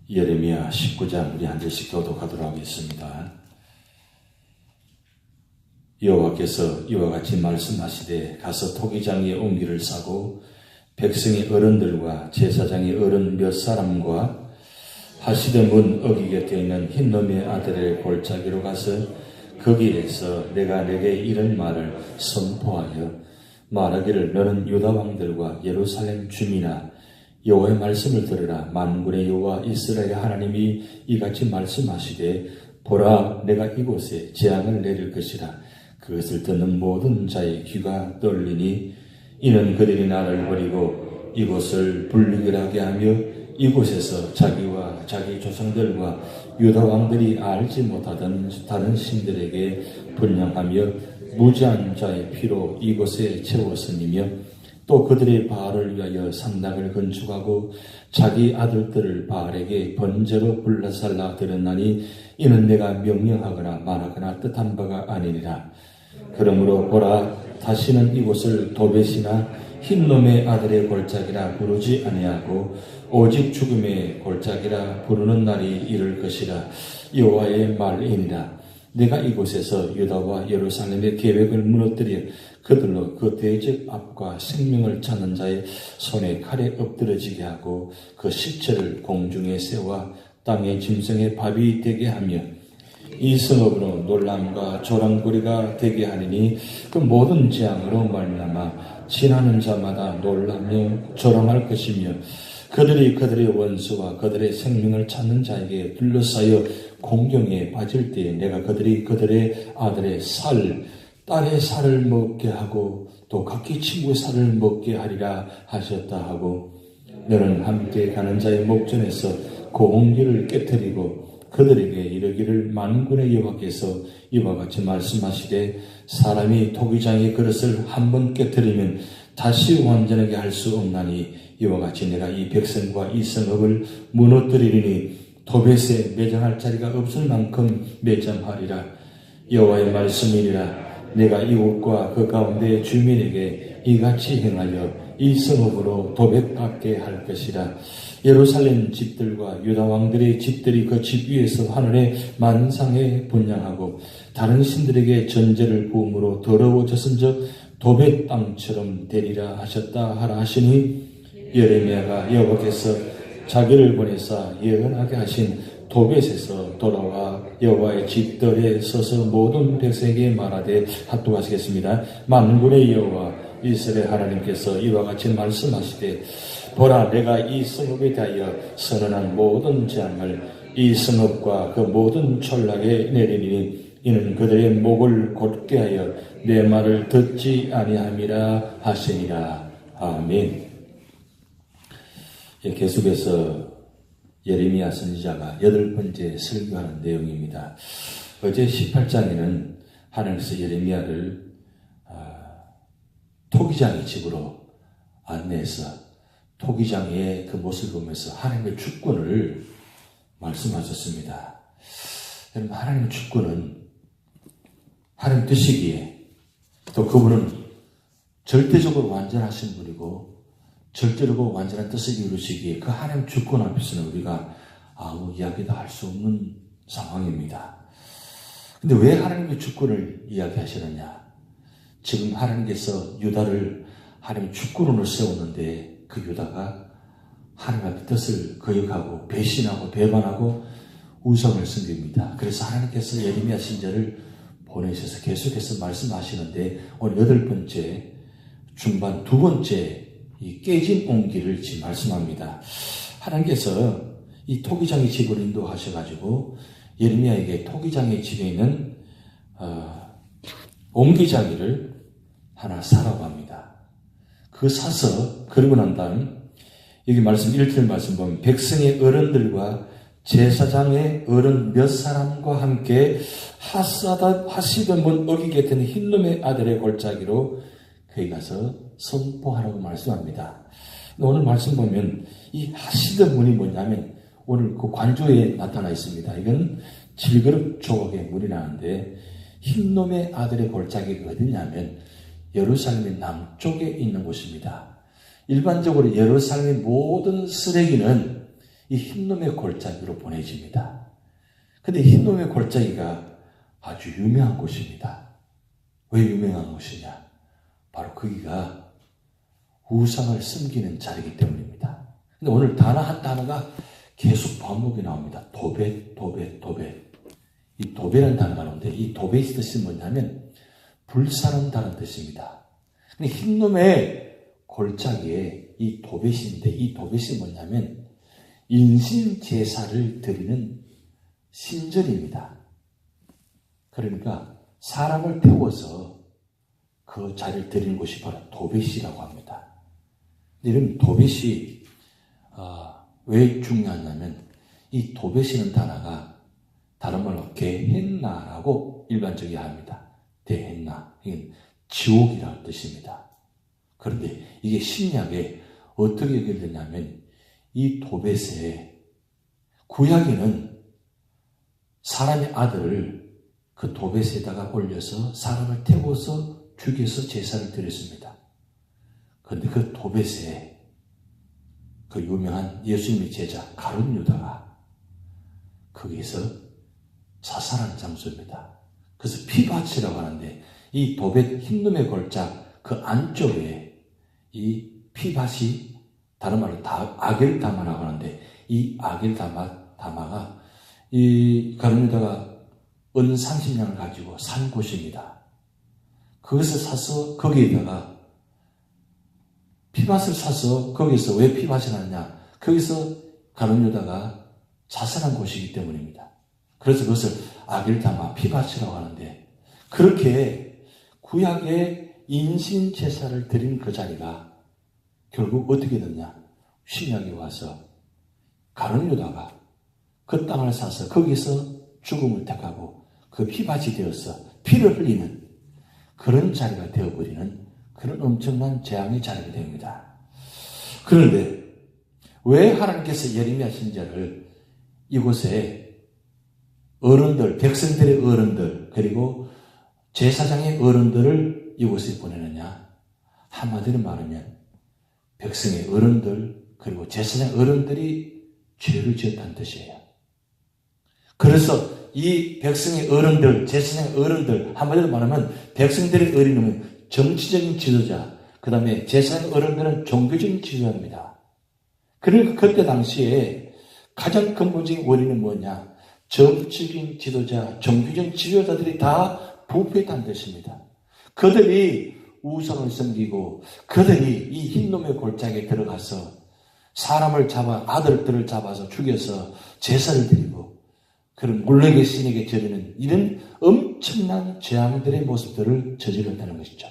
예레미야 19장 우리 한 절씩 교독하도록 하겠습니다. 여호와께서 이와 같이 말씀하시되 가서 토기장의 옹기를 싸고 백성의 어른들과 제사장의 어른 몇 사람과 하시드 문 어기 곁에 있는 흰놈의 아들의 골짜기로 가서 거기에서 내가 내게 이런 말을 선포하여 말하기를 너는 유다 왕들과 예루살렘 주민아 여호와의 말씀을 들으라. 만군의 여호와 이스라엘 하나님이 이같이 말씀하시되 보라 내가 이곳에 재앙을 내릴 것이라. 그것을 듣는 모든 자의 귀가 떨리니 이는 그들이 나를 버리고 이곳을 불리게 하며 이곳에서 자기와 자기 조상들과 유다 왕들이 알지 못하던 다른 신들에게 분향하며 무지한 자의 피로 이곳에 채웠음이며 또 그들의 바알을 위하여 산당을 건축하고 자기 아들들을 바알에게 번제로 불러살라 드렸나니 이는 내가 명령하거나 말하거나 뜻한 바가 아니니라. 그러므로 보라 다시는 이곳을 도벳이나 흰놈의 아들의 골짜기라 부르지 아니하고 오직 죽음의 골짜기라 부르는 날이 이를 것이라. 여호와의 말이니라. 내가 이곳에서 유다와 예루살렘의 계획을 무너뜨려 그들로 그 대적 앞과 생명을 찾는 자의 손에 칼에 엎드러지게 하고 그 시체를 공중에 세워 땅의 짐승의 밥이 되게 하며 이 성읍으로 놀람과 조랑거리가 되게 하리니 그 모든 재앙으로 말미암아 지나는 자마다 놀라며 조랑할 것이며 그들이 그들의 원수와 그들의 생명을 찾는 자에게 둘러싸여 공경에 빠질 때에 내가 그들이 그들의 아들의 살, 딸의 살을 먹게 하고 또 각기 친구의 살을 먹게 하리라 하셨다 하고 너는 함께 가는 자의 목전에서 공기를 깨뜨리고 그들에게 이르기를 만군의 여호와께서 이와 같이 말씀하시되 사람이 토기장의 그릇을 한번 깨뜨리면 다시 완전하게 할 수 없나니 이와 같이 내가 이 백성과 이 성읍을 무너뜨리리니 도벳에 매장할 자리가 없을 만큼 매장하리라. 여호와의 말씀이니라. 내가 이곳과 그 가운데 주민에게 이같이 행하여 이 성읍으로 도벳 받게 할 것이라. 예루살렘 집들과 유다 왕들의 집들이 그 집 위에서 하늘의 만상에 분향하고 다른 신들에게 전제를 부음으로 더러워졌은즉 도벳 땅처럼 되리라 하셨다 하라 하시니 예레미야가 여호와께서 자기를 보내사 예언하게 하신 도벳에서 돌아와 여호와의 집들에 서서 모든 백성에게 말하되 합독하시겠습니다. 만군의 여호와 이스라엘 하나님께서 이와 같이 말씀하시되 보라 내가 이 성읍에 대하여 선언한 모든 재앙을 이 성읍과 그 모든 촌락에 내리니 이는 그들의 목을 곧게 하여 내 말을 듣지 아니함이라 하시니라. 아멘. 계속해서 예레미야 선지자가 8번째 설교하는 내용입니다. 어제 18장에는 하나님께서 예레미야를 토기장의 집으로 안내해서 토기장의 그 모습을 보면서 하나님의 주권을 말씀하셨습니다. 여러분, 하나님의 주권은 하나님 뜻이기에 또 그분은 절대적으로 완전하신 분이고 절대적으로 완전한 뜻을 이루시기에 그 하나님 주권 앞에서는 우리가 아무 이야기도 할 수 없는 상황입니다. 근데 왜 하나님의 주권을 이야기하시느냐? 지금 하나님께서 유다를 하나님의 주권으로 세웠는데 그 유다가 하나님의 뜻을 거역하고 배신하고 배반하고 우상을 섬깁니다. 그래서 하나님께서 예레미야 선지자를 보내셔서 계속해서 말씀하시는데 오늘 8번째 중반 2번째 이 깨진 옹기를 지금 말씀합니다. 하나님께서 이 토기장의 집을 인도하셔가지고 예레미야에게 토기장의 집에 있는 옹기장이를 하나 사라고 합니다. 그 사서 그러고 난 다음 여기 말씀 1절 말씀 보면 백성의 어른들과 제사장의 어른 몇 사람과 함께 하시드 문 어기 곁에 있는 흰놈의 아들의 골짜기로 거기 가서 선포하라고 말씀합니다. 오늘 말씀 보면 이 하시드 문이 뭐냐면 오늘 그 관조에 나타나 있습니다. 이건 질그릇 조각의 문이 나는데 흰놈의 아들의 골짜기가 어디냐면 예루살렘의 남쪽에 있는 곳입니다. 일반적으로 예루살렘의 모든 쓰레기는 이 흰놈의 골짜기로 보내집니다. 근데 흰놈의 골짜기가 아주 유명한 곳입니다. 왜 유명한 곳이냐? 바로 거기가 우상을 섬기는 자리이기 때문입니다. 근데 오늘 단어 한 단어가 계속 반복이 나옵니다. 도벳, 도벳, 도벳. 이 도벳이라는 단어가 나오는데 이 도벳의 뜻이 뭐냐면 불사른다는 뜻입니다. 근데 흰놈의 골짜기에 이 도벳인데 이 도벳이 뭐냐면 인신 제사를 드리는 신전입니다. 그러니까 사람을 태워서 그 자리를 드리는 곳이 바로 도벳이라고 합니다. 이런 도벳이 왜 중요하냐면 이 도벳이라는 단어가 다른 말로 게헨나라고 일반적이야 합니다. 게헨나, 이건 지옥이라는 뜻입니다. 그런데 이게 신약에 어떻게 연결되냐면 이 도벳에 구약에는 사람의 아들을 그 도벳에다가 올려서 사람을 태워서 죽여서 제사를 드렸습니다. 그런데 그 도벳에 그 유명한 예수님의 제자 가룟 유다가 거기에서 자살한 장소입니다. 그래서 피밭이라고 하는데 이 도벳 흰놈의 골짜 그 안쪽에 이 피밭이 다른 말로 아겔다마라고 하는데 이 아겔다마가 이 가룟 유다가 은 30냥을 가지고 산 곳입니다. 그것을 사서 거기에다가 피밭을 사서 거기서 왜 피밭이 나느냐? 거기서 가룟 유다가 자살한 곳이기 때문입니다. 그래서 그것을 아겔다마 피밭이라고 하는데 그렇게 구약의 인신 제사를 드린 그 자리가 결국 어떻게 됐냐? 신약에 와서 가룟 유다가 그 땅을 사서 거기서 죽음을 택하고 그 피밭이 되어서 피를 흘리는 그런 자리가 되어버리는 그런 엄청난 재앙의 자리가 됩니다. 그런데 왜 하나님께서 예레미야 선지자를 이곳에 어른들, 백성들의 어른들 그리고 제사장의 어른들을 이곳에 보내느냐? 한마디로 말하면 백성의 어른들 그리고 제사장 어른들이 죄를 지었다는 뜻이에요. 그래서 이 백성의 어른들, 제사장의 어른들 한마디로 말하면 백성들의 어린이는 정치적인 지도자, 그 다음에 제사장 어른들은 종교적인 지도자입니다. 그러니까 그때 당시에 가장 근본적인 원인은 뭐냐? 정치적인 지도자, 종교적인 지도자들이 다 부패했다는 뜻입니다. 그들이 우상을 섬기고 그들이 이 흰놈의 골짜기에 들어가서 사람을 아들들을 잡아서 죽여서 제사를 드리고 그런 몰래의 신에게 절하는 이런 엄청난 재앙들의 모습들을 저질렀다는 것이죠.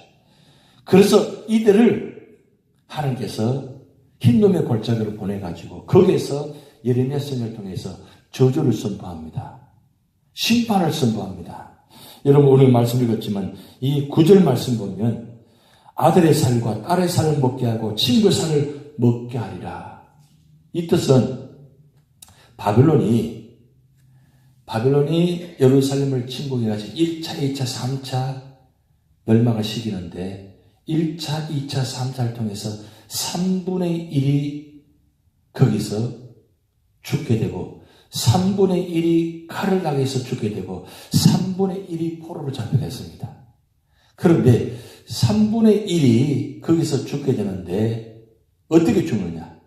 그래서 이들을 하나님께서 흰놈의 골짜기로 보내가지고 거기에서 예레미야 선지자를 통해서 저주를 선포합니다. 심판을 선포합니다. 여러분 오늘 말씀 읽었지만 이 9절 말씀 보면 아들의 살과 딸의 살을 먹게 하고 친구의 살을 먹게 하리라. 이 뜻은 바빌론이 예루살렘을 침공해가지고 1차, 2차, 3차 멸망을 시키는데 1차, 2차, 3차를 통해서 3분의 1이 거기서 죽게 되고 3분의 1이 칼을 당해서 죽게 되고 3분의 1이 포로로 잡혀갔습니다. 그런데 3분의 1이 거기서 죽게 되는데 어떻게 죽느냐?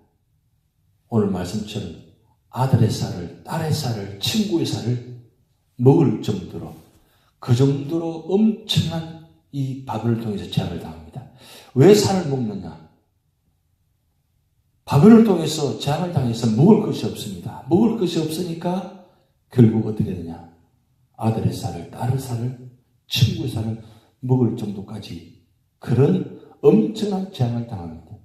오늘 말씀처럼 아들의 살을, 딸의 살을, 친구의 살을 먹을 정도로 그 정도로 엄청난 이 바벨을 통해서 재앙을 당합니다. 왜 살을 먹느냐? 바벨을 통해서 재앙을 당해서 먹을 것이 없습니다. 먹을 것이 없으니까 결국 어떻게 되냐? 아들의 살을, 딸의 살을, 친구의 살을 먹을 정도까지 그런 엄청난 재앙을 당합니다.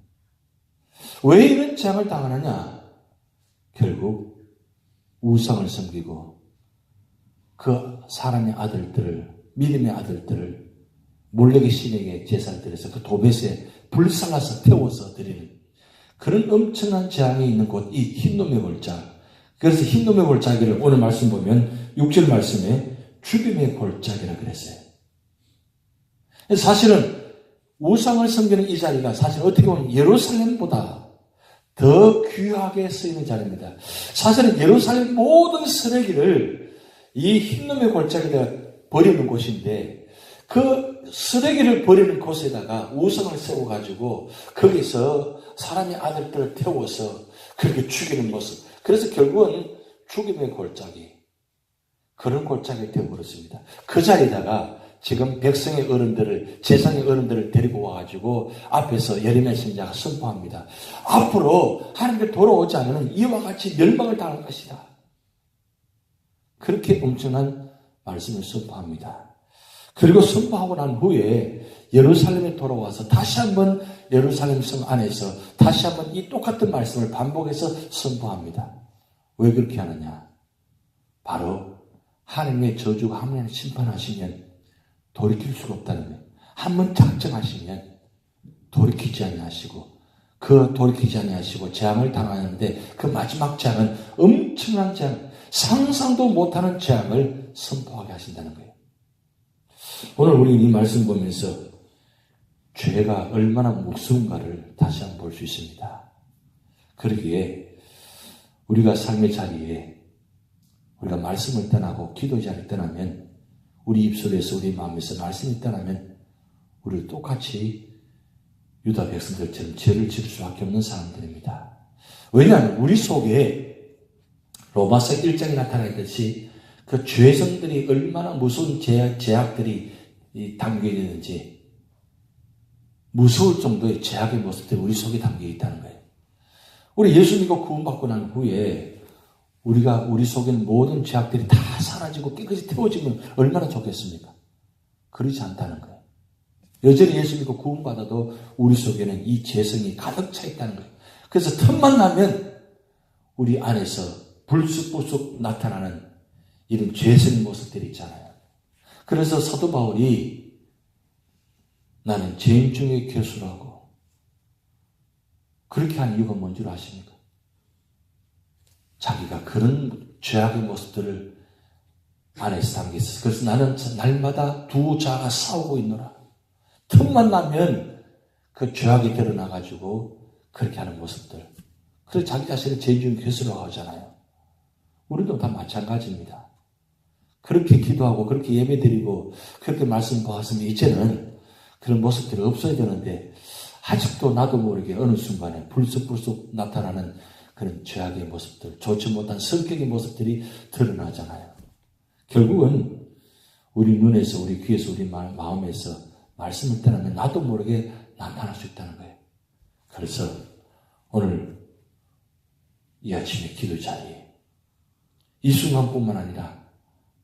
왜 이런 재앙을 당하느냐? 결국 우상을 섬기고 그 사람의 아들들을, 믿음의 아들들을 몰래의 신에게 제사를 드려서 그 도벳에 불살라서 태워서 드리는 그런 엄청난 재앙이 있는 곳, 이 흰놈의 골짜기. 그래서 흰놈의 골짜기를 오늘 말씀 보면 6절 말씀에 죽음의 골짜기라 그랬어요. 사실은 우상을 섬기는 이 자리가 사실 어떻게 보면 예루살렘보다 더 귀하게 쓰이는 자리입니다. 사실은 예루살렘 모든 쓰레기를 이 흰놈의 골짜기에다 버리는 곳인데 그 쓰레기를 버리는 곳에다가 우상을 세워가지고 거기서 사람의 아들들을 태워서 그렇게 죽이는 모습. 그래서 결국은 죽임의 골짜기. 그런 골짜기가 되어버렸습니다. 그 자리에다가 지금 백성의 어른들을, 제사장의 어른들을 데리고 와가지고 앞에서 예레미야 선지자가 선포합니다. 앞으로 하나님께 돌아오지 않으면 이와 같이 멸망을 당할 것이다. 그렇게 엄청난 말씀을 선포합니다. 그리고 선포하고 난 후에 예루살렘에 돌아와서 다시 한번 예루살렘 성 안에서 다시 한번 이 똑같은 말씀을 반복해서 선포합니다. 왜 그렇게 하느냐? 바로 하나님의 저주가 한 번 심판하시면 돌이킬 수가 없다는 거예요. 한 번 작정하시면 돌이키지 아니하시고 그 돌이키지 아니하시고 재앙을 당하는데 그 마지막 재앙은 엄청난 재앙, 상상도 못하는 재앙을 선포하게 하신다는 거예요. 오늘 우리는 이 말씀 보면서 죄가 얼마나 무서운가를 다시 한번 볼 수 있습니다. 그러기에 우리가 삶의 자리에 우리가 말씀을 떠나고 기도의 자리를 떠나면 우리 입술에서 우리 마음에서 말씀이 떠나면 우리 똑같이 유다 백성들처럼 죄를 지을 수밖에 없는 사람들입니다. 왜냐하면 우리 속에 로마서 1장에 나타나듯이 그 죄성들이 얼마나 무서운 제약들이 담겨 있는지 무서울 정도의 제약의 모습들이 우리 속에 담겨 있다는 거예요. 우리 예수 믿고 구원받고 난 후에 우리 속에 있는 모든 죄악들이 다 사라지고 깨끗이 태워지면 얼마나 좋겠습니까? 그렇지 않다는 거예요. 여전히 예수 믿고 구원받아도 우리 속에는 이 죄성이 가득 차 있다는 거예요. 그래서 틈만 나면 우리 안에서 불쑥불쑥 나타나는 이런 죄성의 모습들이 있잖아요. 그래서 사도 바울이 나는 죄인 중에 괴수라고 그렇게 한 이유가 뭔 줄 아십니까? 자기가 그런 죄악의 모습들을 안에서 담겨 있었어요. 그래서 나는 날마다 두 자가 싸우고 있노라. 틈만 나면 그 죄악이 드러나가지고 그렇게 하는 모습들. 그래서 자기 자신을 죄인 중에 괴수라고 하잖아요. 우리도 다 마찬가지입니다. 그렇게 기도하고 그렇게 예배드리고 그렇게 말씀 보았으면 이제는 그런 모습들이 없어야 되는데 아직도 나도 모르게 어느 순간에 불쑥불쑥 나타나는 그런 죄악의 모습들, 좋지 못한 성격의 모습들이 드러나잖아요. 결국은 우리 눈에서, 우리 귀에서, 우리 마음에서 말씀을 떠나면 나도 모르게 나타날 수 있다는 거예요. 그래서 오늘 이 아침의 기도 자리에 이 순간뿐만 아니라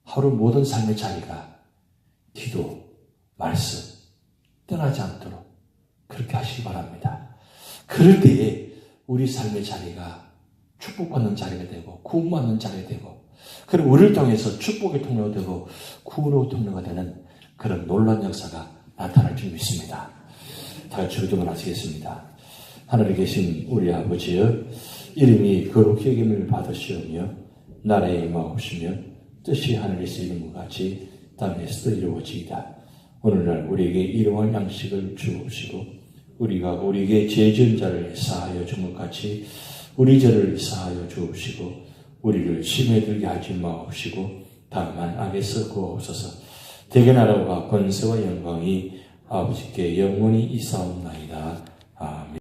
하루 모든 삶의 자리가 기도, 말씀 떠나지 않도록 그렇게 하시기 바랍니다. 그럴 때에 우리 삶의 자리가 축복받는 자리가 되고 구원받는 자리가 되고 그리고 우리를 통해서 축복의 통로가 되고 구원의 통로가 되는 그런 놀라운 역사가 나타날 줄 믿습니다. 다 같이 기도만 하시겠습니다. 하늘에 계신 우리 아버지여, 이름이 거룩히 여김을 받으시오며 나라에 임하옵시며 뜻이 하늘에서 이룬 것 같이 땅에서도 이루어지이다. 오늘날 우리에게 일용할 양식을 주옵시고 우리가 우리에게 죄 지은 자를 사하여 준 것 같이 우리 죄를 사하여 주옵시고 우리를 시험에 들게 하지 마옵시고 다만 악에서 구하옵소서. 대개 나라와 권세와 영광이 아버지께 영원히 있사옵나이다.